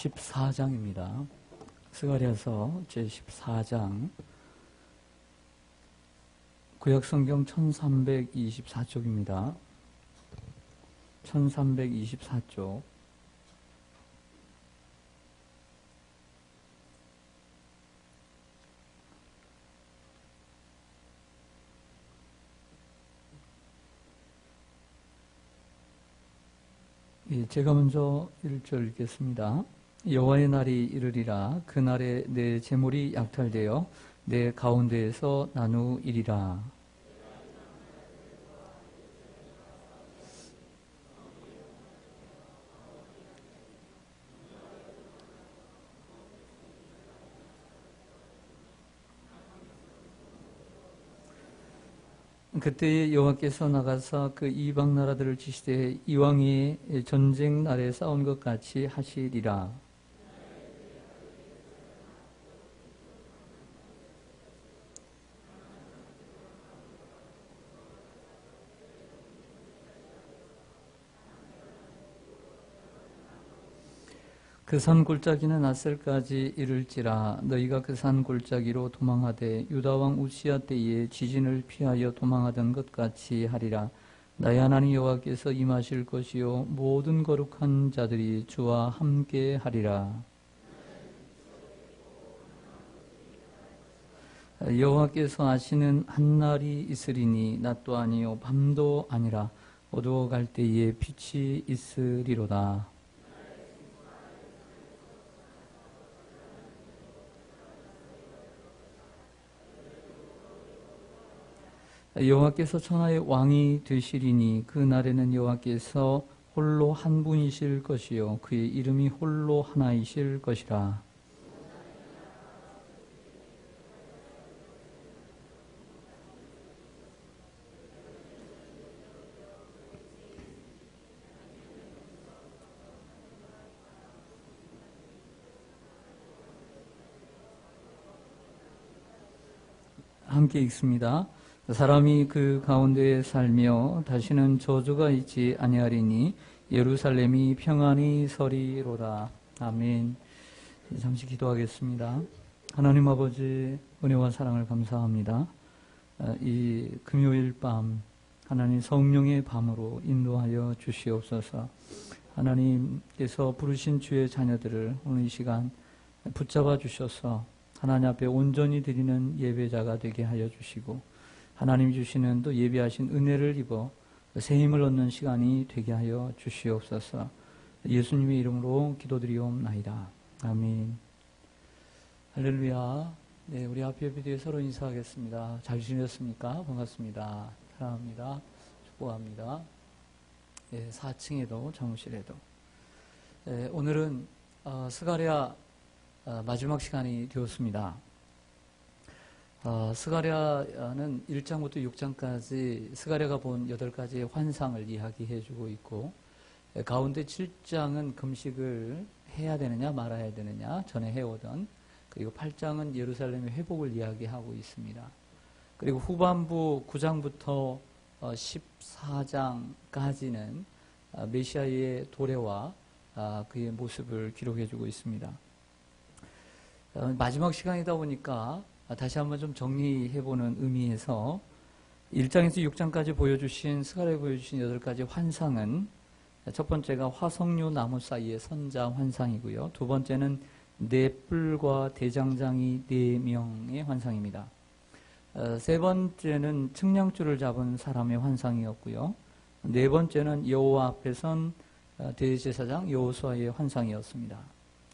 제14장입니다. 스가랴서 제14장 구약성경 1324쪽입니다. 1324쪽 제가 먼저 1절 읽겠습니다. 여호와의 날이 이르리라. 그날에 내 재물이 약탈되어 내 가운데에서 나누이리라. 그때 여호와께서 나가사 그 이방 나라들을 치시되 이왕의 전쟁 날에 싸운 것 같이 하시리라. 그 산 골짜기는 앗셀까지 이를지라. 너희가 그 산 골짜기로 도망하되 유다 왕 우시야 때에 지진을 피하여 도망하던 것 같이 하리라. 나의 하나님 여호와께서 임하실 것이요 모든 거룩한 자들이 주와 함께 하리라. 여호와께서 아시는 한날이 있으리니 낮도 아니요 밤도 아니라 어두워갈 때에 빛이 있으리로다. 여호와께서 천하의 왕이 되시리니 그 날에는 여호와께서 홀로 한 분이실 것이요 그의 이름이 홀로 하나이실 것이라. 함께 읽습니다. 사람이 그 가운데에 살며 다시는 저주가 있지 아니하리니 예루살렘이 평안히 서리로다. 아멘. 잠시 기도하겠습니다. 하나님 아버지 은혜와 사랑을 감사합니다. 이 금요일 밤 하나님 성령의 밤으로 인도하여 주시옵소서. 하나님께서 부르신 주의 자녀들을 오늘 이 시간 붙잡아 주셔서 하나님 앞에 온전히 드리는 예배자가 되게 하여 주시고 하나님 주시는 또 예비하신 은혜를 입어 새 힘을 얻는 시간이 되게 하여 주시옵소서. 예수님의 이름으로 기도드리옵나이다. 아멘. 할렐루야. 네, 우리 앞에 비디오에 서로 인사하겠습니다. 잘 지내셨습니까? 반갑습니다. 사랑합니다. 축복합니다. 네, 4층에도 장무실에도. 네, 오늘은 스가랴 마지막 시간이 되었습니다. 스가랴는 1장부터 6장까지 스가랴가 본 8가지의 환상을 이야기해 주고 있고 가운데 7장은 금식을 해야 되느냐 말아야 되느냐 전에 해오던, 그리고 8장은 예루살렘의 회복을 이야기하고 있습니다. 그리고 후반부 9장부터 14장까지는 메시아의 도래와 그의 모습을 기록해 주고 있습니다. 마지막 시간이다 보니까 다시 한번 좀 정리해보는 의미에서 1장에서 6장까지 보여주신 스가랴에 보여주신 8가지 환상은 첫 번째가 화석류 나무 사이의 선자 환상이고요. 두 번째는 네 뿔과 대장장이 4명의 환상입니다. 세 번째는 측량줄을 잡은 사람의 환상이었고요. 네 번째는 여호와 앞에 선 대제사장 여호수아의 환상이었습니다.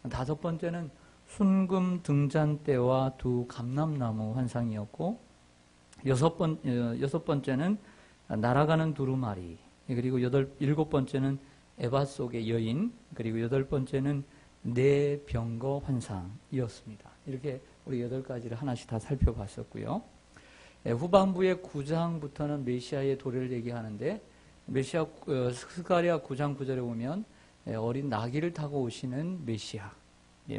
다섯 번째는 순금 등잔대와 두 감람나무 환상이었고, 여섯 번째는 날아가는 두루마리, 그리고 일곱 번째는 에바 속의 여인, 그리고 8번째는 네 병거 환상이었습니다. 이렇게 우리 8가지를 하나씩 다 살펴봤었고요. 후반부의 9장부터는 메시아의 도래를 얘기하는데, 스가랴 9장 9절에 보면 어린 나귀를 타고 오시는 메시아,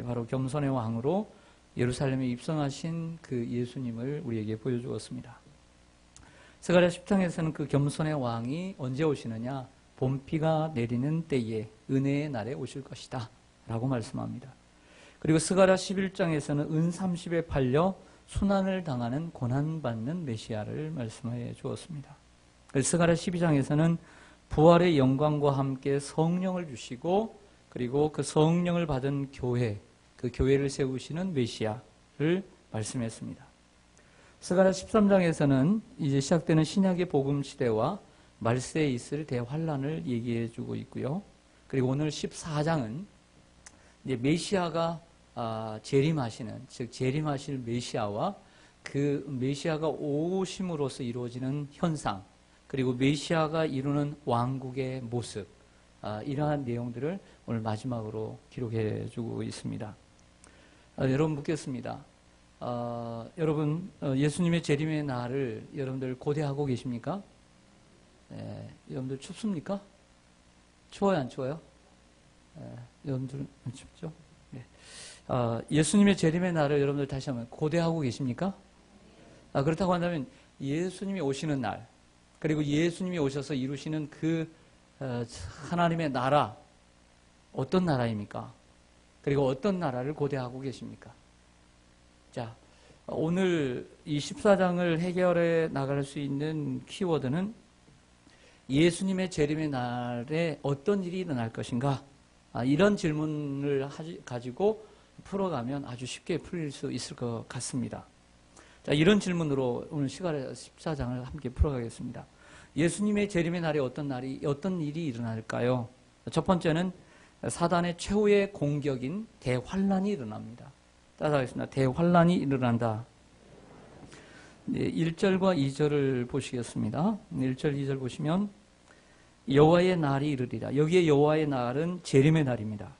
바로 겸손의 왕으로 예루살렘에 입성하신 그 예수님을 우리에게 보여주었습니다. 스가랴 10장에서는 그 겸손의 왕이 언제 오시느냐? 봄비가 내리는 때에 은혜의 날에 오실 것이다. 라고 말씀합니다. 그리고 스가랴 11장에서는 은 30에 팔려 순환을 당하는 고난받는 메시아를 말씀해 주었습니다. 스가랴 12장에서는 부활의 영광과 함께 성령을 주시고 그리고 그 성령을 받은 교회, 그 교회를 세우시는 메시아를 말씀했습니다. 스가랴 13장에서는 이제 시작되는 신약의 복음 시대와 말세에 있을 대환란을 얘기해 주고 있고요. 그리고 오늘 14장은 이제 메시아가 재림하시는, 즉 재림하실 메시아와 그 메시아가 오심으로써 이루어지는 현상, 그리고 메시아가 이루는 왕국의 모습, 이러한 내용들을 오늘 마지막으로 기록해 주고 있습니다. 여러분 묻겠습니다. 여러분 예수님의 재림의 날을 여러분들 고대하고 계십니까? 여러분들 춥습니까? 추워요, 안 추워요? 여러분들 안 춥죠? 네. 예수님의 재림의 날을 여러분들 다시 한번 고대하고 계십니까? 그렇다고 한다면 예수님이 오시는 날, 그리고 예수님이 오셔서 이루시는 그 하나님의 나라, 어떤 나라입니까? 그리고 어떤 나라를 고대하고 계십니까? 자, 오늘 이 14장을 해결해 나갈 수 있는 키워드는 예수님의 재림의 날에 어떤 일이 일어날 것인가? 이런 질문을 가지고 풀어가면 아주 쉽게 풀릴 수 있을 것 같습니다. 자, 이런 질문으로 오늘 시간에 14장을 함께 풀어가겠습니다. 예수님의 재림의 날에 어떤 일이 일어날까요? 첫 번째는 사단의 최후의 공격인 대환란이 일어납니다. 따라하겠습니다. 대환란이 일어난다. 1절과 2절을 보시겠습니다. 1절, 2절 보시면 여호와의 날이 이르리라. 여기에 여호와의 날은 재림의 날입니다.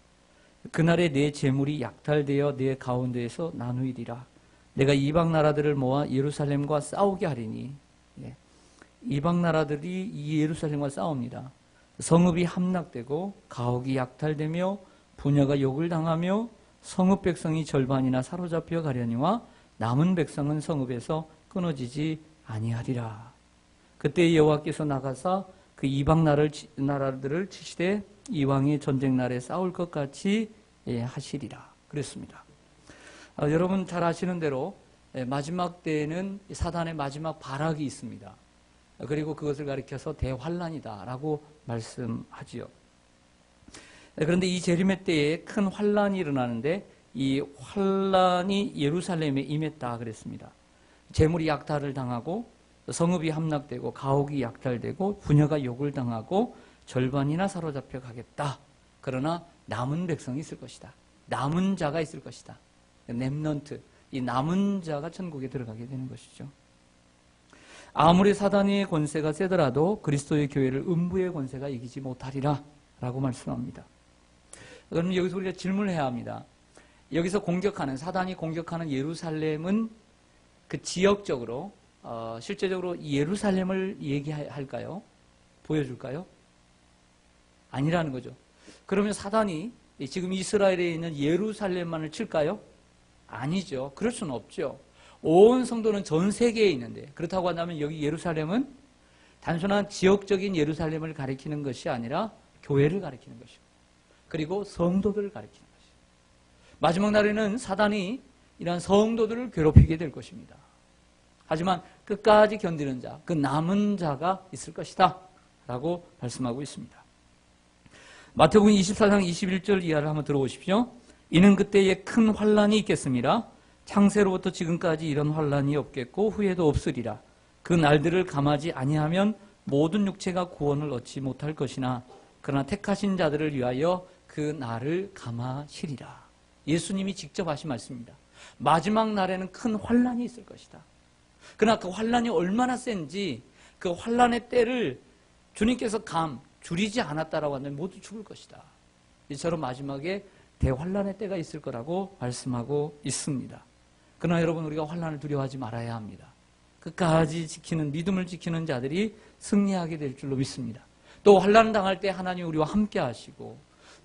그날에 내 재물이 약탈되어 내 가운데에서 나누이리라. 내가 이방 나라들을 모아 예루살렘과 싸우게 하리니. 이방 나라들이 이 예루살렘과 싸웁니다. 성읍이 함락되고 가옥이 약탈되며 부녀가 욕을 당하며 성읍 백성이 절반이나 사로잡혀 가려니와 남은 백성은 성읍에서 끊어지지 아니하리라. 그때 여호와께서 나가사 그 이방 나라들을 치시되 이왕의 전쟁 날에 싸울 것 같이 하시리라. 그랬습니다. 여러분 잘 아시는 대로 마지막 때에는 사단의 마지막 발악이 있습니다. 그리고 그것을 가리켜서 대환란이다라고 말씀하지요. 그런데 이 재림의 때에 큰 환란이 일어나는데 이 환란이 예루살렘에 임했다 그랬습니다. 재물이 약탈을 당하고 성읍이 함락되고 가옥이 약탈되고 부녀가 욕을 당하고 절반이나 사로잡혀 가겠다. 그러나 남은 백성이 있을 것이다. 남은 자가 있을 것이다. 렘넌트, 이 남은 자가 천국에 들어가게 되는 것이죠. 아무리 사단의 권세가 세더라도 그리스도의 교회를 음부의 권세가 이기지 못하리라 라고 말씀합니다. 그럼 여기서 우리가 질문을 해야 합니다. 여기서 사단이 공격하는 예루살렘은 그 지역적으로 실제적으로 예루살렘을 얘기할까요? 보여줄까요? 아니라는 거죠. 그러면 사단이 지금 이스라엘에 있는 예루살렘만을 칠까요? 아니죠. 그럴 수는 없죠. 온 성도는 전 세계에 있는데, 그렇다고 한다면 여기 예루살렘은 단순한 지역적인 예루살렘을 가리키는 것이 아니라 교회를 가리키는 것이고, 그리고 성도들을 가리키는 것이고, 마지막 날에는 사단이 이러한 성도들을 괴롭히게 될 것입니다. 하지만 끝까지 견디는 자, 그 남은 자가 있을 것이다 라고 말씀하고 있습니다. 마태복음 24장 21절 이하를 한번 들어보십시오. 이는 그때에 큰 환란이 있겠습니다. 창세로부터 지금까지 이런 환란이 없겠고 후에도 없으리라. 그 날들을 감하지 아니하면 모든 육체가 구원을 얻지 못할 것이나 그러나 택하신 자들을 위하여 그 날을 감하시리라. 예수님이 직접 하신 말씀입니다. 마지막 날에는 큰 환란이 있을 것이다. 그러나 그 환란이 얼마나 센지 그 환란의 때를 주님께서 줄이지 않았다라고 하면 모두 죽을 것이다. 이처럼 마지막에 대환란의 때가 있을 거라고 말씀하고 있습니다. 그러나 여러분, 우리가 환란을 두려워하지 말아야 합니다. 끝까지 믿음을 지키는 자들이 승리하게 될 줄로 믿습니다. 또 환란 당할 때 하나님 우리와 함께 하시고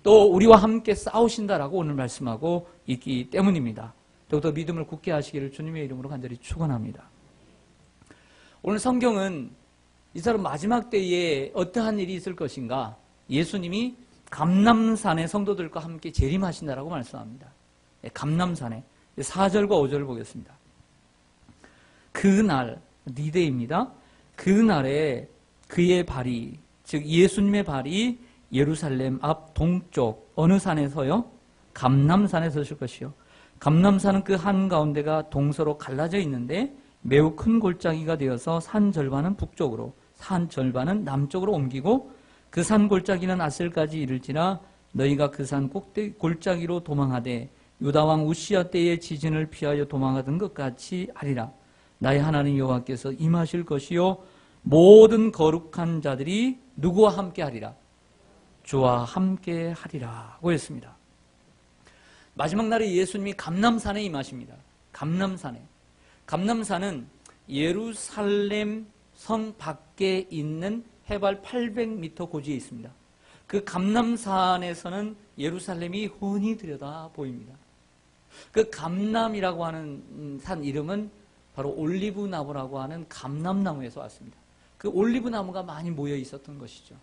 또 우리와 함께 싸우신다라고 오늘 말씀하고 있기 때문입니다. 더욱더 믿음을 굳게 하시기를 주님의 이름으로 간절히 축원합니다. 오늘 성경은 이처럼 마지막 때에 어떠한 일이 있을 것인가, 예수님이 감람산의 성도들과 함께 재림하신다라고 말씀합니다. 감람산에 4절과 5절을 보겠습니다. 그날, 니데입니다. 그날에 그의 발이, 즉 예수님의 발이 예루살렘 앞 동쪽 어느 산에서요? 감람산에 서실 것이요. 감람산은 그 한가운데가 동서로 갈라져 있는데 매우 큰 골짜기가 되어서 산 절반은 북쪽으로, 산 절반은 남쪽으로 옮기고 그 산 골짜기는 아셀까지 이를지라 너희가 그 산 골짜기로 도망하되 유다왕 우시야 때의 지진을 피하여 도망하던 것 같이 하리라. 나의 하나님 여호와께서 임하실 것이요 모든 거룩한 자들이 누구와 함께 하리라? 주와 함께 하리라고 했습니다. 마지막 날에 예수님이 감람산에 임하십니다. 감람산에. 감람산은 예루살렘 성 밖에 있는 해발 800m 고지에 있습니다. 그 감람산에서는 예루살렘이 훤히 들여다 보입니다. 그 감람이라고 하는 산 이름은 바로 올리브나무라고 하는 감람나무에서 왔습니다. 그 올리브나무가 많이 모여 있었던 것이죠.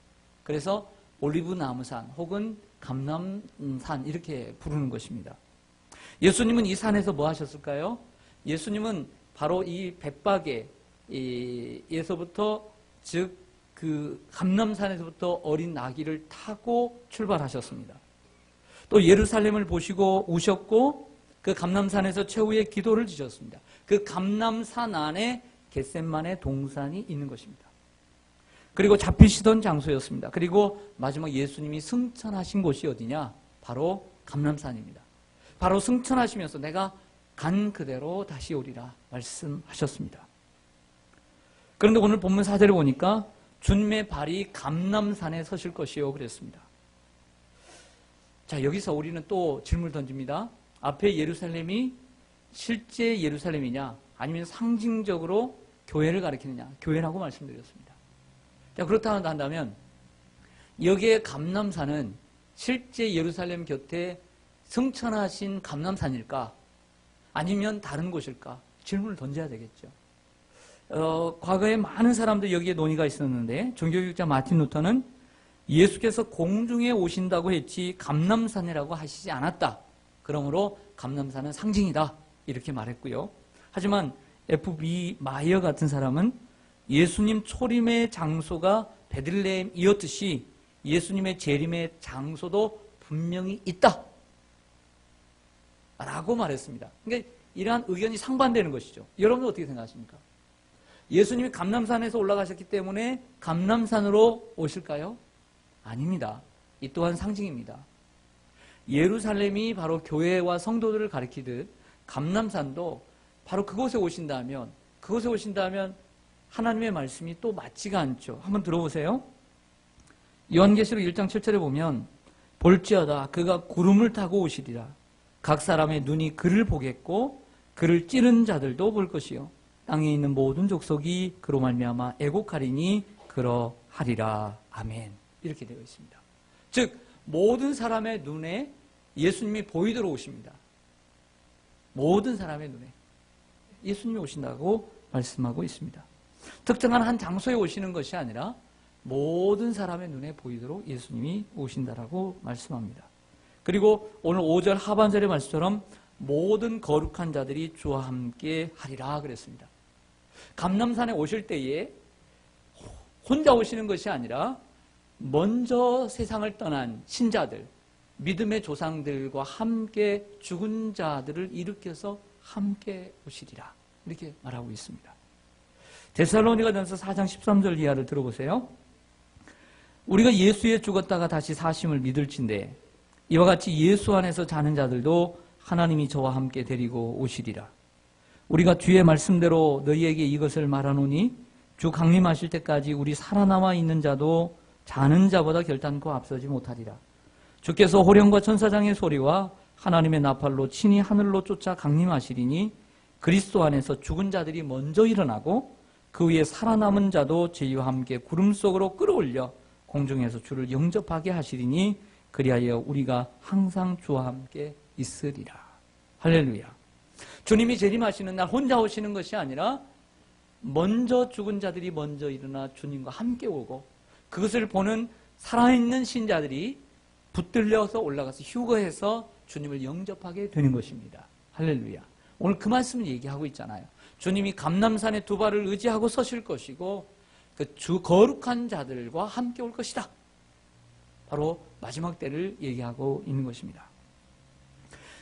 그래서 올리브나무산 혹은 감람산 이렇게 부르는 것입니다. 예수님은 이 산에서 뭐 하셨을까요? 예수님은 바로 이 벳바게에서부터 즉 그 감람산에서부터 어린 아기를 타고 출발하셨습니다. 또 예루살렘을 보시고 우셨고 그 감람산에서 최후의 기도를 지셨습니다. 그 감람산 안에 겟셋만의 동산이 있는 것입니다. 그리고 잡히시던 장소였습니다. 그리고 마지막 예수님이 승천하신 곳이 어디냐? 바로 감람산입니다. 바로 승천하시면서 내가 간 그대로 다시 오리라 말씀하셨습니다. 그런데 오늘 본문 4절에 보니까 주님의 발이 감람산에 서실 것이요 그랬습니다. 자, 여기서 우리는 또 질문을 던집니다. 앞에 예루살렘이 실제 예루살렘이냐 아니면 상징적으로 교회를 가리키느냐? 교회라고 말씀드렸습니다. 자, 그렇다고 한다면 여기에 감람산은 실제 예루살렘 곁에 승천하신 감람산일까? 아니면 다른 곳일까? 질문을 던져야 되겠죠. 과거에 많은 사람들이 여기에 논의가 있었는데 종교교육자 마틴 루터는 예수께서 공중에 오신다고 했지 감람산이라고 하시지 않았다. 그러므로 감람산은 상징이다. 이렇게 말했고요. 하지만 F.B. 마이어 같은 사람은 예수님 초림의 장소가 베들레헴이었듯이 예수님의 재림의 장소도 분명히 있다. 라고 말했습니다. 그러니까 이러한 의견이 상반되는 것이죠. 여러분은 어떻게 생각하십니까? 예수님이 감람산에서 올라가셨기 때문에 감람산으로 오실까요? 아닙니다. 이 또한 상징입니다. 예루살렘이 바로 교회와 성도들을 가리키듯 감람산도 바로 그곳에 오신다면 하나님의 말씀이 또 맞지가 않죠. 한번 들어보세요. 요한계시록 1장 7절에 보면 볼지어다 그가 구름을 타고 오시리라. 각 사람의 눈이 그를 보겠고 그를 찌른 자들도 볼 것이요 땅에 있는 모든 족속이 그로 말미암아 애곡하리니 그러하리라. 아멘. 이렇게 되어 있습니다. 즉 모든 사람의 눈에 예수님이 보이도록 오십니다. 모든 사람의 눈에 예수님이 오신다고 말씀하고 있습니다. 특정한 한 장소에 오시는 것이 아니라 모든 사람의 눈에 보이도록 예수님이 오신다라고 말씀합니다. 그리고 오늘 5절 하반절의 말씀처럼 모든 거룩한 자들이 주와 함께 하리라 그랬습니다. 감람산에 오실 때에 혼자 오시는 것이 아니라 먼저 세상을 떠난 신자들, 믿음의 조상들과 함께 죽은 자들을 일으켜서 함께 오시리라. 이렇게 말하고 있습니다. 데살로니가전서 4장 13절 이하를 들어보세요. 우리가 예수에 죽었다가 다시 사심을 믿을진대 이와 같이 예수 안에서 자는 자들도 하나님이 저와 함께 데리고 오시리라. 우리가 뒤에 말씀대로 너희에게 이것을 말하노니 주 강림하실 때까지 우리 살아남아 있는 자도 자는 자보다 결단코 앞서지 못하리라. 주께서 호령과 천사장의 소리와 하나님의 나팔로 친히 하늘로 쫓아 강림하시리니 그리스도 안에서 죽은 자들이 먼저 일어나고 그 위에 살아남은 자도 저희와 함께 구름 속으로 끌어올려 공중에서 주를 영접하게 하시리니 그리하여 우리가 항상 주와 함께 있으리라. 할렐루야. 주님이 재림하시는 날 혼자 오시는 것이 아니라 먼저 죽은 자들이 먼저 일어나 주님과 함께 오고 그것을 보는 살아있는 신자들이 붙들려서 올라가서 휴거해서 주님을 영접하게 되는 것입니다. 할렐루야. 오늘 그 말씀을 얘기하고 있잖아요. 주님이 감람산에 두 발을 의지하고 서실 것이고 그 주 거룩한 자들과 함께 올 것이다. 바로 마지막 때를 얘기하고 있는 것입니다.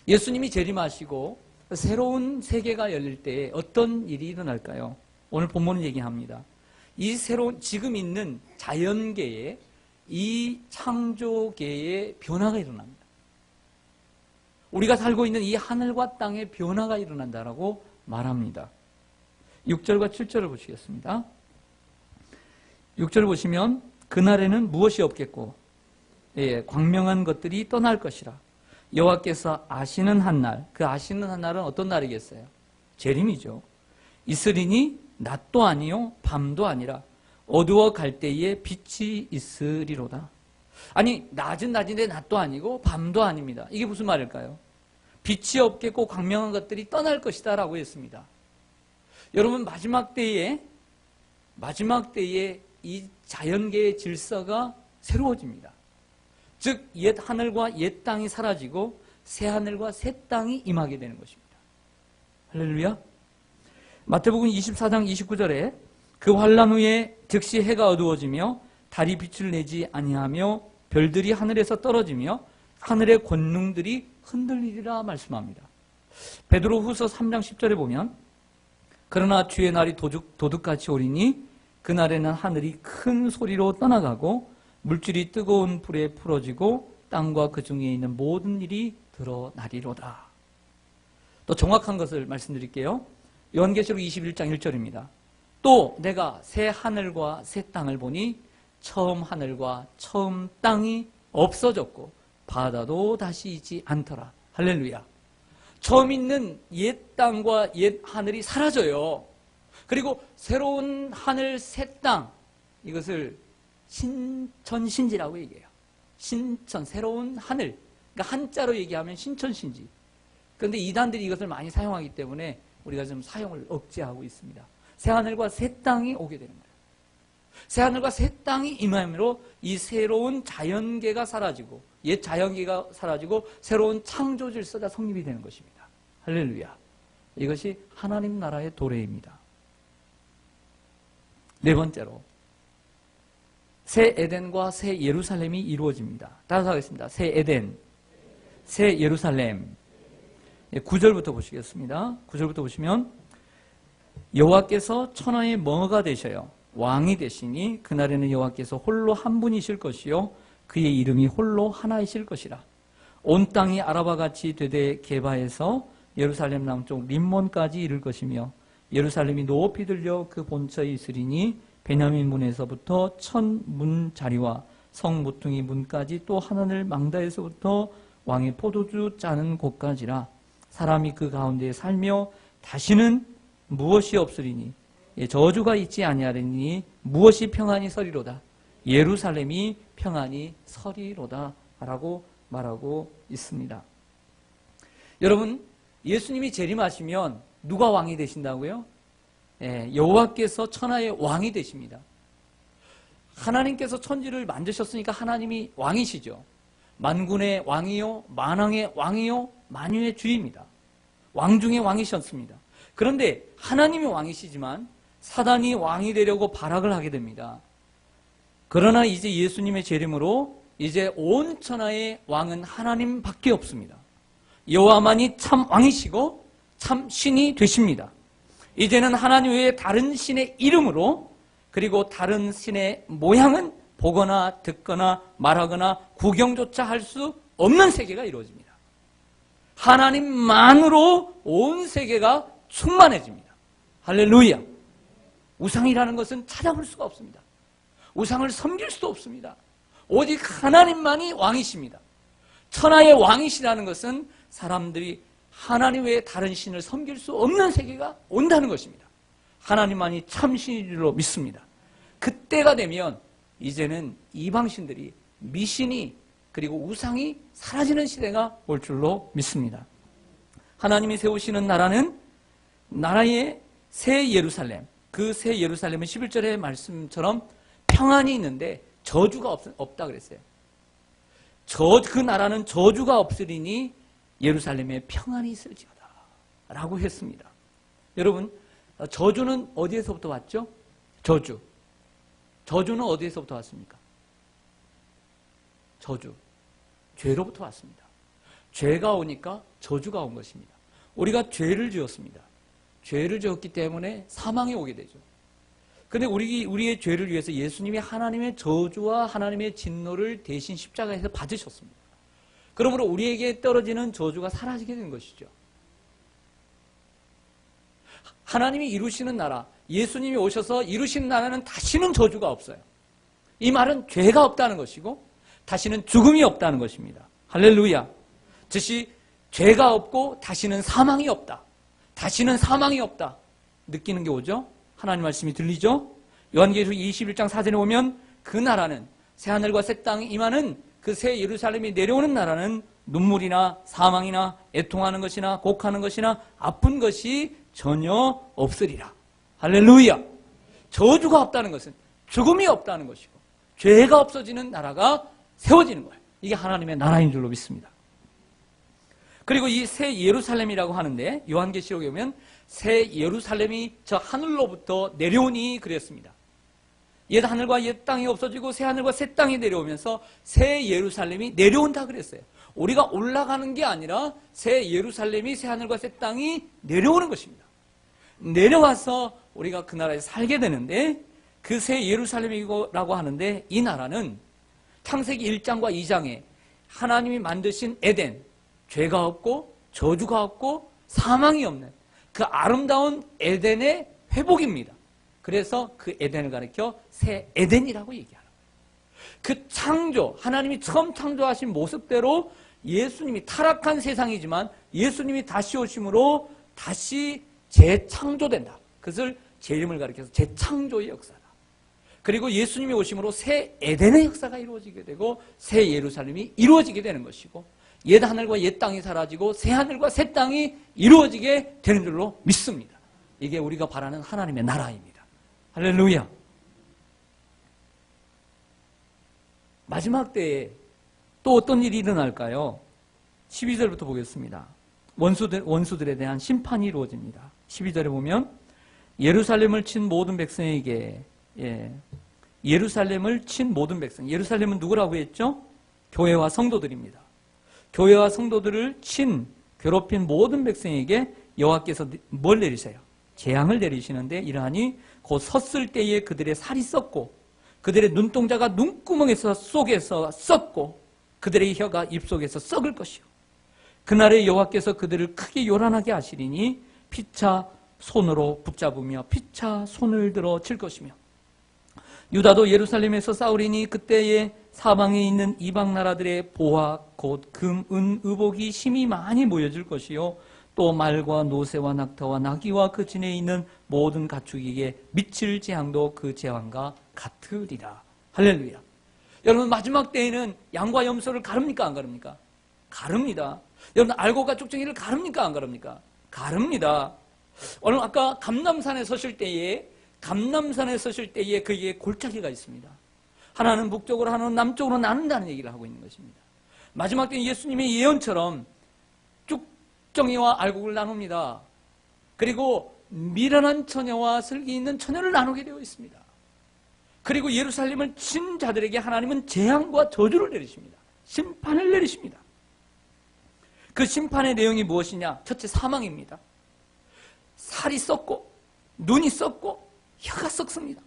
예수님이 재림하시고 새로운 세계가 열릴 때 어떤 일이 일어날까요? 오늘 본문은 얘기합니다. 이 새로운 지금 있는 자연계에 이 창조계의 변화가 일어납니다. 우리가 살고 있는 이 하늘과 땅의 변화가 일어난다라고 말합니다. 6절과 7절을 보시겠습니다. 6절 보시면 그날에는 무엇이 없겠고 광명한 것들이 떠날 것이라. 여호와께서 아시는 한날, 그 아시는 한날은 어떤 날이겠어요? 재림이죠. 있으리니 낮도 아니요 밤도 아니라 어두워 갈 때에 빛이 있으리로다. 아니 낮은 낮인데 낮도 아니고 밤도 아닙니다. 이게 무슨 말일까요? 빛이 없겠고 광명한 것들이 떠날 것이다 라고 했습니다. 여러분 마지막 때에 이 자연계의 질서가 새로워집니다. 즉 옛 하늘과 옛 땅이 사라지고 새 하늘과 새 땅이 임하게 되는 것입니다. 할렐루야. 마태복음 24장 29절에 그 환란 후에 즉시 해가 어두워지며 달이 빛을 내지 아니하며 별들이 하늘에서 떨어지며 하늘의 권능들이 흔들리리라 말씀합니다. 베드로후서 3장 10절에 보면 그러나 주의 날이 도둑같이 오리니 그날에는 하늘이 큰 소리로 떠나가고 물질이 뜨거운 불에 풀어지고 땅과 그 중에 있는 모든 일이 드러나리로다. 또 정확한 것을 말씀드릴게요. 요한계시록 21장 1절입니다. 또 내가 새 하늘과 새 땅을 보니 처음 하늘과 처음 땅이 없어졌고 바다도 다시 있지 않더라. 할렐루야. 처음 있는 옛 땅과 옛 하늘이 사라져요. 그리고 새로운 하늘 새 땅, 이것을 신천신지라고 얘기해요. 신천, 새로운 하늘. 그러니까 한자로 얘기하면 신천신지. 그런데 이단들이 이것을 많이 사용하기 때문에 우리가 좀 사용을 억제하고 있습니다. 새 하늘과 새 땅이 오게 되는 거예요. 새 하늘과 새 땅이 임함으로 이 새로운 자연계가 사라지고 옛 자연계가 사라지고 새로운 창조 질서가 성립이 되는 것입니다. 할렐루야. 이것이 하나님 나라의 도래입니다. 네 번째로 새 에덴과 새 예루살렘이 이루어집니다. 따라서 하겠습니다. 새 에덴, 새 예루살렘. 9절부터 보시겠습니다. 9절부터 보시면 여호와께서 천하의 멍어가 되셔요. 왕이 되시니 그날에는 여호와께서 홀로 한 분이실 것이요 그의 이름이 홀로 하나이실 것이라. 온 땅이 아라바같이 되되 게바에서 예루살렘 남쪽 림몬까지 이를 것이며 예루살렘이 높이 들려 그 본처에 있으리니 베냐민 문에서부터 천문 자리와 성 모퉁이 문까지 또 하늘 망다에서부터 왕의 포도주 짜는 곳까지라. 사람이 그 가운데 살며 다시는 무엇이 없으리니 저주가 있지 아니하리니 무엇이 평안히 서리로다. 예루살렘이 평안히 서리로다 라고 말하고 있습니다. 여러분 예수님이 재림하시면 누가 왕이 되신다고요? 여호와께서 천하의 왕이 되십니다. 하나님께서 천지를 만드셨으니까 하나님이 왕이시죠. 만군의 왕이요 만왕의 왕이요 만유의 주입니다. 왕 중에 왕이셨습니다. 그런데 하나님이 왕이시지만 사단이 왕이 되려고 발악을 하게 됩니다. 그러나 이제 예수님의 재림으로 이제 온 천하의 왕은 하나님밖에 없습니다. 여호와만이 참 왕이시고 참 신이 되십니다. 이제는 하나님 외에 다른 신의 이름으로 그리고 다른 신의 모양은 보거나 듣거나 말하거나 구경조차 할 수 없는 세계가 이루어집니다. 하나님만으로 온 세계가 충만해집니다. 할렐루야. 우상이라는 것은 찾아볼 수가 없습니다. 우상을 섬길 수도 없습니다. 오직 하나님만이 왕이십니다. 천하의 왕이시라는 것은 사람들이 하나님 외에 다른 신을 섬길 수 없는 세계가 온다는 것입니다. 하나님만이 참신인 줄로 믿습니다. 그때가 되면 이제는 이방신들이 미신이 그리고 우상이 사라지는 시대가 올 줄로 믿습니다. 하나님이 세우시는 나라는 나라의 새 예루살렘, 그 새 예루살렘은 11절의 말씀처럼 평안이 있는데 저주가 없다 그랬어요. 그 나라는 저주가 없으리니 예루살렘에 평안이 있을지어다 라고 했습니다. 여러분, 저주는 어디에서부터 왔죠? 저주는 어디에서부터 왔습니까? 죄로부터 왔습니다. 죄가 오니까 저주가 온 것입니다. 우리가 죄를 지었습니다. 죄를 지었기 때문에 사망이 오게 되죠. 그런데 우리의 죄를 위해서 예수님이 하나님의 저주와 하나님의 진노를 대신 십자가에서 받으셨습니다. 그러므로 우리에게 떨어지는 저주가 사라지게 된 것이죠. 하나님이 이루시는 나라, 예수님이 오셔서 이루신 나라는 다시는 저주가 없어요. 이 말은 죄가 없다는 것이고 다시는 죽음이 없다는 것입니다. 할렐루야. 즉시 죄가 없고 다시는 사망이 없다. 다시는 사망이 없다. 느끼는 게 오죠? 하나님 말씀이 들리죠? 요한계시록 21장 4절에 보면 그 나라는 새하늘과 새 땅이 임하는 그 새 예루살렘이 내려오는 나라는 눈물이나 사망이나 애통하는 것이나 곡하는 것이나 아픈 것이 전혀 없으리라. 할렐루야. 저주가 없다는 것은 죽음이 없다는 것이고 죄가 없어지는 나라가 세워지는 거예요. 이게 하나님의 나라인 줄로 믿습니다. 그리고 이 새 예루살렘이라고 하는데 요한계시록에 보면 새 예루살렘이 저 하늘로부터 내려오니 그랬습니다. 옛 하늘과 옛 땅이 없어지고 새 하늘과 새 땅이 내려오면서 새 예루살렘이 내려온다 그랬어요. 우리가 올라가는 게 아니라 새 예루살렘이 새 하늘과 새 땅이 내려오는 것입니다. 내려와서 우리가 그 나라에 살게 되는데 그 새 예루살렘이라고 하는데 이 나라는 창세기 1장과 2장에 하나님이 만드신 에덴, 죄가 없고 저주가 없고 사망이 없는 그 아름다운 에덴의 회복입니다. 그래서 그 에덴을 가리켜 새 에덴이라고 얘기하는 거예요. 그 창조, 하나님이 처음 창조하신 모습대로 예수님이 타락한 세상이지만 예수님이 다시 오심으로 다시 재창조된다. 그것을 재림을 가리켜서 재창조의 역사다. 그리고 예수님이 오심으로 새 에덴의 역사가 이루어지게 되고 새 예루살렘이 이루어지게 되는 것이고 옛 하늘과 옛 땅이 사라지고 새 하늘과 새 땅이 이루어지게 되는 줄로 믿습니다. 이게 우리가 바라는 하나님의 나라입니다. 할렐루야. 마지막 때에 또 어떤 일이 일어날까요? 12절부터 보겠습니다. 원수들에 대한 심판이 이루어집니다. 12절에 보면 예루살렘을 친 모든 백성에게 예루살렘을 친 모든 백성. 예루살렘은 누구라고 했죠? 교회와 성도들입니다. 교회와 성도들을 괴롭힌 모든 백성에게 여호와께서 뭘 내리세요? 재앙을 내리시는데 이러하니 곧 섰을 때에 그들의 살이 썩고 그들의 눈동자가 눈구멍 속에서 썩고 그들의 혀가 입속에서 썩을 것이요. 그날에 여호와께서 그들을 크게 요란하게 하시리니 피차 손으로 붙잡으며 피차 손을 들어 칠 것이며 유다도 예루살렘에서 싸우리니 그때에 사방에 있는 이방 나라들의 보화 곧 금, 은, 의복이 심히 많이 모여질 것이요 또 말과 노새와 낙타와 나귀와 그 진에 있는 모든 가축에게 미칠 재앙도 그 재앙과 같으리라. 할렐루야. 여러분 마지막 때에는 양과 염소를 가릅니까 안 가릅니까? 가릅니다. 여러분 알곡과 쭉정이를 가릅니까 안 가릅니까? 가릅니다. 오늘 아까 감람산에 서실 때에 그게 골짜기가 있습니다. 하나는 북쪽으로 하나는 남쪽으로 나눈다는 얘기를 하고 있는 것입니다. 마지막 때는 예수님의 예언처럼 쭉정이와 알곡을 나눕니다. 그리고 미련한 처녀와 슬기 있는 처녀를 나누게 되어 있습니다. 그리고 예루살렘을 친 자들에게 하나님은 재앙과 저주를 내리십니다. 심판을 내리십니다. 그 심판의 내용이 무엇이냐? 첫째 사망입니다. 살이 썩고 눈이 썩고 혀가 썩습니다.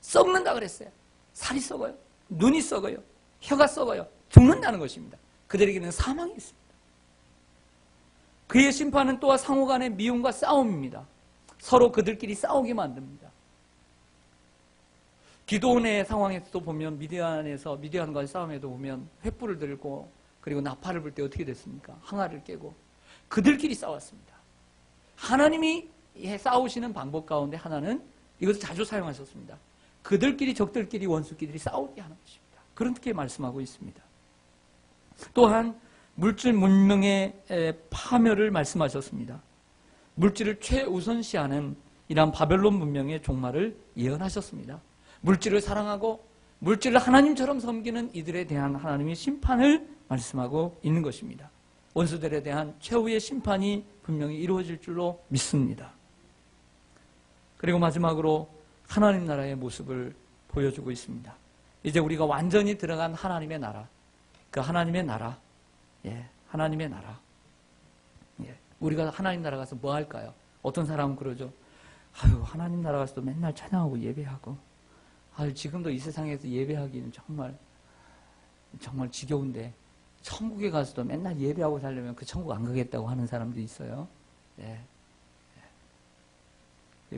썩는다 그랬어요. 살이 썩어요. 눈이 썩어요. 혀가 썩어요. 죽는다는 것입니다. 그들에게는 사망이 있습니다. 그의 심판은 또한 상호 간의 미움과 싸움입니다. 서로 그들끼리 싸우게 만듭니다. 기도원의 상황에서도 보면 미디안과의 싸움에도 보면 횃불을 들고 그리고 나팔을 불 때 어떻게 됐습니까? 항아리를 깨고 그들끼리 싸웠습니다. 하나님이 싸우시는 방법 가운데 하나는 이것을 자주 사용하셨습니다. 그들끼리 적들끼리 원수끼리 싸우게 하는 것입니다. 그렇게 말씀하고 있습니다. 또한 물질 문명의 파멸을 말씀하셨습니다. 물질을 최우선시하는 이러한 바벨론 문명의 종말을 예언하셨습니다. 물질을 사랑하고 물질을 하나님처럼 섬기는 이들에 대한 하나님의 심판을 말씀하고 있는 것입니다. 원수들에 대한 최후의 심판이 분명히 이루어질 줄로 믿습니다. 그리고 마지막으로 하나님 나라의 모습을 보여주고 있습니다. 이제 우리가 완전히 들어간 하나님의 나라, 그 하나님의 나라, 하나님의 나라. 우리가 하나님 나라 가서 뭐 할까요? 어떤 사람은 그러죠. 아유, 하나님 나라 가서도 맨날 찬양하고 예배하고, 아유, 지금도 이 세상에서 예배하기는 정말 지겨운데, 천국에 가서도 맨날 예배하고 살려면 그 천국 안 가겠다고 하는 사람도 있어요.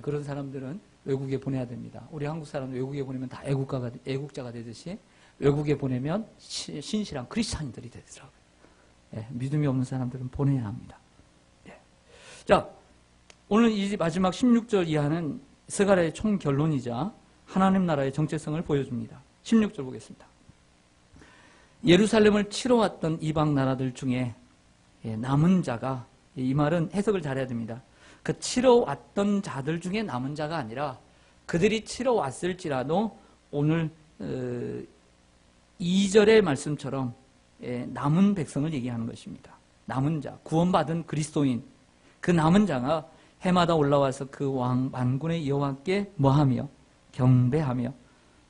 그런 사람들은 외국에 보내야 됩니다. 우리 한국 사람들 외국에 보내면 다 애국자가 되듯이 외국에 보내면 신실한 크리스찬들이 되더라고요. 믿음이 없는 사람들은 보내야 합니다. 자, 오늘 이 마지막 16절 이하는 스가랴의 총결론이자 하나님 나라의 정체성을 보여줍니다. 16절 보겠습니다. 예루살렘을 치러 왔던 이방 나라들 중에 남은 자가, 이 말은 해석을 잘해야 됩니다. 그 치러 왔던 자들 중에 남은 자가 아니라 그들이 치러 왔을지라도 오늘 2절의 말씀처럼 남은 백성을 얘기하는 것입니다. 남은 자, 구원받은 그리스도인, 그 남은 자가 해마다 올라와서 그 왕 만군의 여호와께 뭐하며 경배하며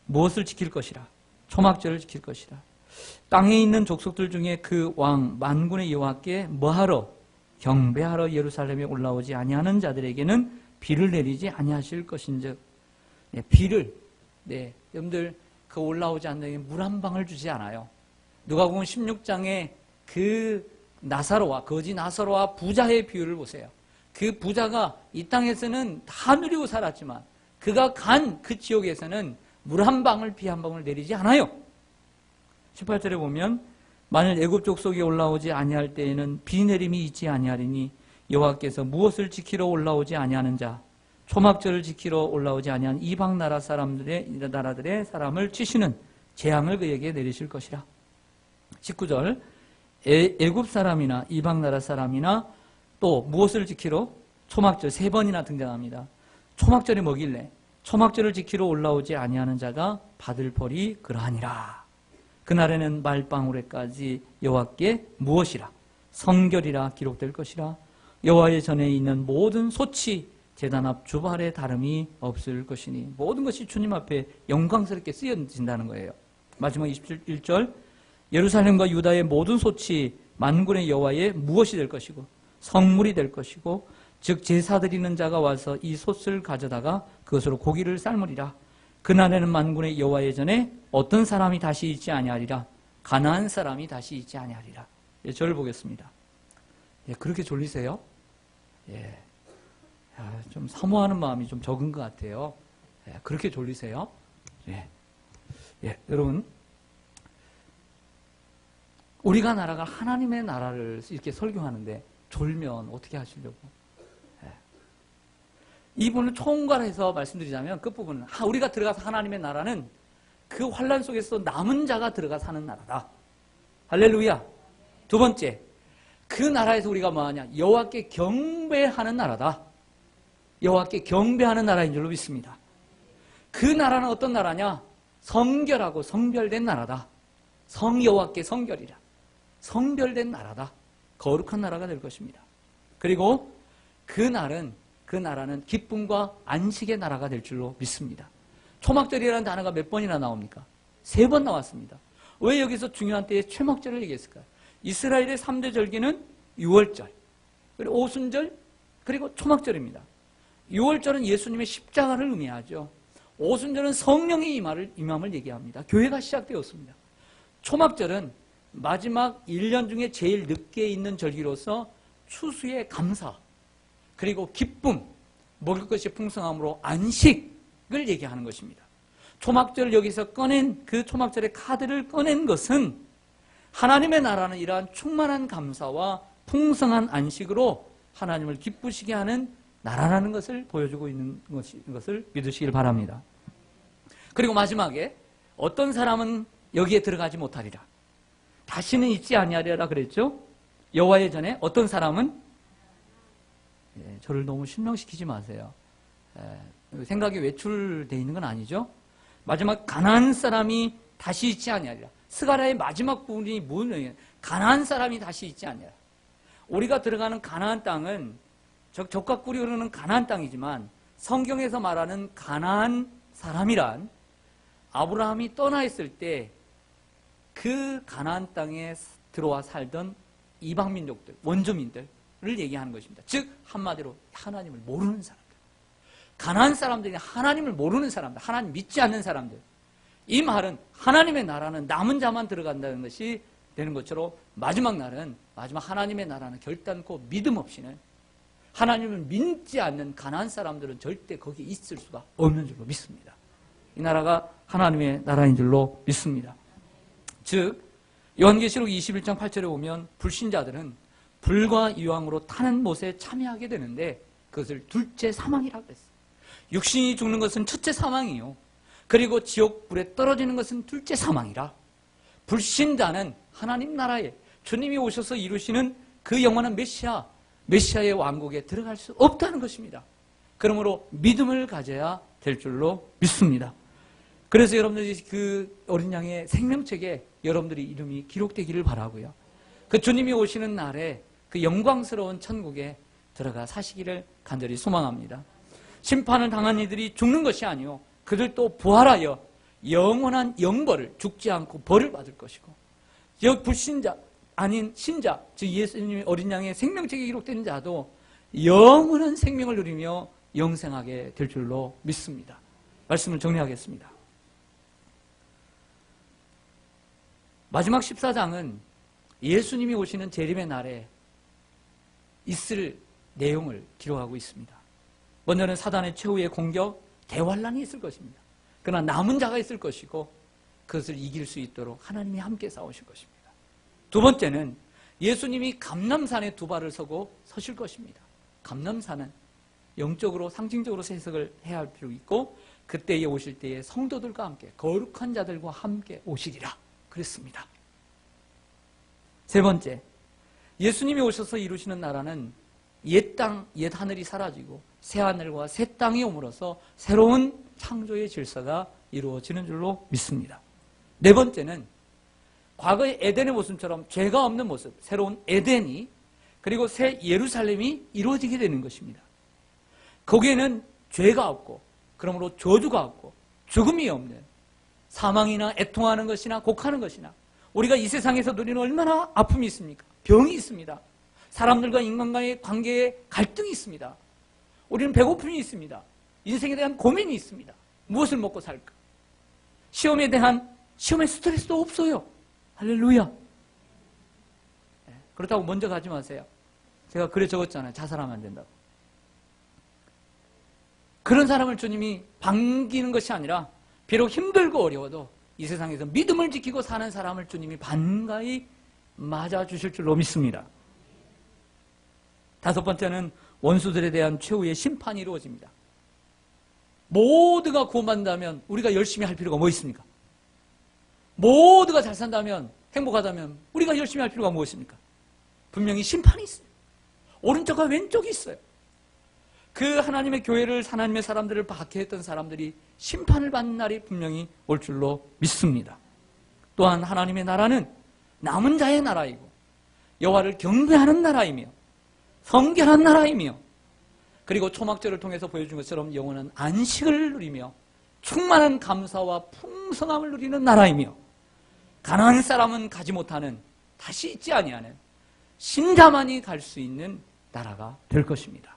무엇을 지킬 것이라? 초막절을 지킬 것이라. 땅에 있는 족속들 중에 그 왕 만군의 여호와께 뭐하러? 경배하러 예루살렘에 올라오지 아니하는 자들에게는 비를 내리지 아니하실 것인즉, 비를, 여러분들 그 올라오지 않는 데에 물 한 방울 주지 않아요. 누가복음 16장에 그 나사로와 거지 나사로와 부자의 비유를 보세요. 그 부자가 이 땅에서는 다 누리고 살았지만 그가 간 그 지옥에서는 물 한 방울 비 한 방울 내리지 않아요. 18절에 보면 만일 애굽 족속이 올라오지 아니할 때에는 비 내림이 있지 아니하리니 여호와께서 무엇을 지키러 올라오지 아니하는 자, 초막절을 지키러 올라오지 아니한 이방 나라들의 사람을 치시는 재앙을 그에게 내리실 것이라. 19절, 애굽 사람이나 이방 나라 사람이나 또 무엇을 지키러? 초막절 3번이나 등장합니다. 초막절이 뭐길래? 초막절을 지키러 올라오지 아니하는 자가 받을 벌이 그러하니라. 그날에는 말방울에까지 여호와께 무엇이라? 성결이라 기록될 것이라. 여호와의 전에 있는 모든 소치 제단 앞 주발에 다름이 없을 것이니, 모든 것이 주님 앞에 영광스럽게 쓰여진다는 거예요. 마지막 21절, 예루살렘과 유다의 모든 소치 만군의 여호와의 무엇이 될 것이고 성물이 될 것이고, 즉 제사 드리는 자가 와서 이 솥을 가져다가 그것으로 고기를 삶으리라. 그날에는 만군의 여호와의 전에 어떤 사람이 다시 있지 아니하리라. 가나안 사람이 다시 있지 아니하리라. 저를 보겠습니다. 그렇게 졸리세요? 좀 사모하는 마음이 좀 적은 것 같아요. 그렇게 졸리세요? 여러분, 우리가 나라가 하나님의 나라를 이렇게 설교하는데 졸면 어떻게 하시려고? 이 부분을 총괄해서 말씀드리자면 끝부분은 우리가 들어가서 하나님의 나라는 그 환란 속에서 남은 자가 들어가 사는 나라다. 할렐루야. 두 번째, 그 나라에서 우리가 뭐하냐? 여호와께 경배하는 나라다. 여호와께 경배하는 나라인 줄로 믿습니다. 그 나라는 어떤 나라냐? 성결하고 성별된 나라다. 성여호와께 성결이라. 성별된 나라다. 거룩한 나라가 될 것입니다. 그리고 그 나라는 기쁨과 안식의 나라가 될 줄로 믿습니다. 초막절이라는 단어가 몇 번이나 나옵니까? 3번 나왔습니다. 왜 여기서 중요한 때에 초막절을 얘기했을까요? 이스라엘의 3대 절기는 6월절, 그리고 오순절, 그리고 초막절입니다. 6월절은 예수님의 십자가를 의미하죠. 오순절은 성령의 임함을 얘기합니다. 교회가 시작되었습니다. 초막절은 마지막 1년 중에 제일 늦게 있는 절기로서 추수의 감사, 그리고 기쁨, 먹을 것이 풍성함으로 안식을 얘기하는 것입니다. 초막절을 여기서 꺼낸, 그 초막절의 카드를 꺼낸 것은 하나님의 나라는 이러한 충만한 감사와 풍성한 안식으로 하나님을 기쁘시게 하는 나라라는 것을 보여주고 있는 것을 믿으시길 바랍니다. 그리고 마지막에 어떤 사람은 여기에 들어가지 못하리라. 다시는 있지 아니하리라 그랬죠? 여호와의 전에 어떤 사람은, 저를 너무 실망시키지 마세요. 생각이 외출되어 있는 건 아니죠? 마지막 가나안 사람이 다시 있지 아니하리라. 스가랴의 마지막 부분이 뭐냐? 가나안 사람이 다시 있지 아니하리라. 우리가 들어가는 가나안 땅은 젖과 꿀이 흐르는 가나안 땅이지만 성경에서 말하는 가나안 사람이란 아브라함이 떠나 있을 때 그 가나안 땅에 들어와 살던 이방 민족들, 원주민들을 얘기하는 것입니다. 즉 한마디로 하나님을 모르는 사람들. 가나안 사람들이 하나님을 모르는 사람들, 하나님 믿지 않는 사람들. 이 말은 하나님의 나라는 남은 자만 들어간다는 것이 되는 것처럼 마지막 날은, 마지막 하나님의 나라는 결단코 믿음 없이는, 하나님을 믿지 않는 가나안 사람들은 절대 거기에 있을 수가 없는 줄로 믿습니다. 이 나라가 하나님의 나라인 줄로 믿습니다. 즉 요한계시록 21장 8절에 보면 불신자들은 불과 유황으로 타는 못에 참여하게 되는데 그것을 둘째 사망이라고 했어요. 육신이 죽는 것은 첫째 사망이요, 그리고 지옥불에 떨어지는 것은 둘째 사망이라. 불신자는 하나님 나라에 주님이 오셔서 이루시는 그 영원한 메시아의 왕국에 들어갈 수 없다는 것입니다. 그러므로 믿음을 가져야 될 줄로 믿습니다. 그래서 여러분들이 그 어린 양의 생명책에 여러분들이 이름이 기록되기를 바라고요. 그 주님이 오시는 날에 그 영광스러운 천국에 들어가 사시기를 간절히 소망합니다. 심판을 당한 이들이 죽는 것이 아니요, 그들도 부활하여 영원한 영벌을, 죽지 않고 벌을 받을 것이고, 불신자 아닌 신자, 즉 예수님의 어린 양의 생명책에 기록된 자도 영원한 생명을 누리며 영생하게 될 줄로 믿습니다. 말씀을 정리하겠습니다. 마지막 14장은 예수님이 오시는 재림의 날에 있을 내용을 기록하고 있습니다. 먼저는 사단의 최후의 공격, 대환란이 있을 것입니다. 그러나 남은 자가 있을 것이고 그것을 이길 수 있도록 하나님이 함께 싸우실 것입니다. 두 번째는 예수님이 감람산에 두 발을 서고 서실 것입니다. 감람산은 영적으로 상징적으로 해석을 해야 할 필요가 있고, 그때에 오실 때에 성도들과 함께 거룩한 자들과 함께 오시리라 그랬습니다. 세 번째, 예수님이 오셔서 이루시는 나라는 옛 땅, 옛 하늘이 사라지고 새 하늘과 새 땅이 오므로써 새로운 창조의 질서가 이루어지는 줄로 믿습니다. 네 번째는 과거의 에덴의 모습처럼 죄가 없는 모습, 새로운 에덴이, 그리고 새 예루살렘이 이루어지게 되는 것입니다. 거기에는 죄가 없고, 그러므로 저주가 없고, 죽음이 없는, 사망이나 애통하는 것이나 곡하는 것이나, 우리가 이 세상에서 누리는 얼마나 아픔이 있습니까? 병이 있습니다. 사람들과 인간과의 관계에 갈등이 있습니다. 우리는 배고픔이 있습니다. 인생에 대한 고민이 있습니다. 무엇을 먹고 살까? 시험에 대한 시험의 스트레스도 없어요. 할렐루야. 그렇다고 먼저 가지 마세요. 제가 글에 적었잖아요. 자살하면 안 된다고. 그런 사람을 주님이 반기는 것이 아니라 비록 힘들고 어려워도 이 세상에서 믿음을 지키고 사는 사람을 주님이 반가이 맞아주실 줄로 믿습니다. 다섯 번째는 원수들에 대한 최후의 심판이 이루어집니다. 모두가 구원받는다면 우리가 열심히 할 필요가 뭐 있습니까? 모두가 잘 산다면, 행복하다면 우리가 열심히 할 필요가 무엇입니까? 분명히 심판이 있어요. 오른쪽과 왼쪽이 있어요. 그 하나님의 교회를, 하나님의 사람들을 박해했던 사람들이 심판을 받는 날이 분명히 올 줄로 믿습니다. 또한 하나님의 나라는 남은 자의 나라이고 여호와를 경배하는 나라이며 성결한 나라이며, 그리고 초막절을 통해서 보여준 것처럼 영원한 안식을 누리며 충만한 감사와 풍성함을 누리는 나라이며, 가난한 사람은 가지 못하는, 다시 있지 아니하는 신자만이 갈 수 있는 나라가 될 것입니다.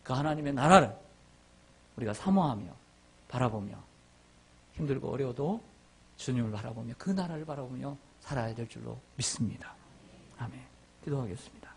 그 하나님의 나라를 우리가 사모하며 바라보며 힘들고 어려워도 주님을 바라보며 그 나라를 바라보며 살아야 될 줄로 믿습니다. 아멘. 기도하겠습니다.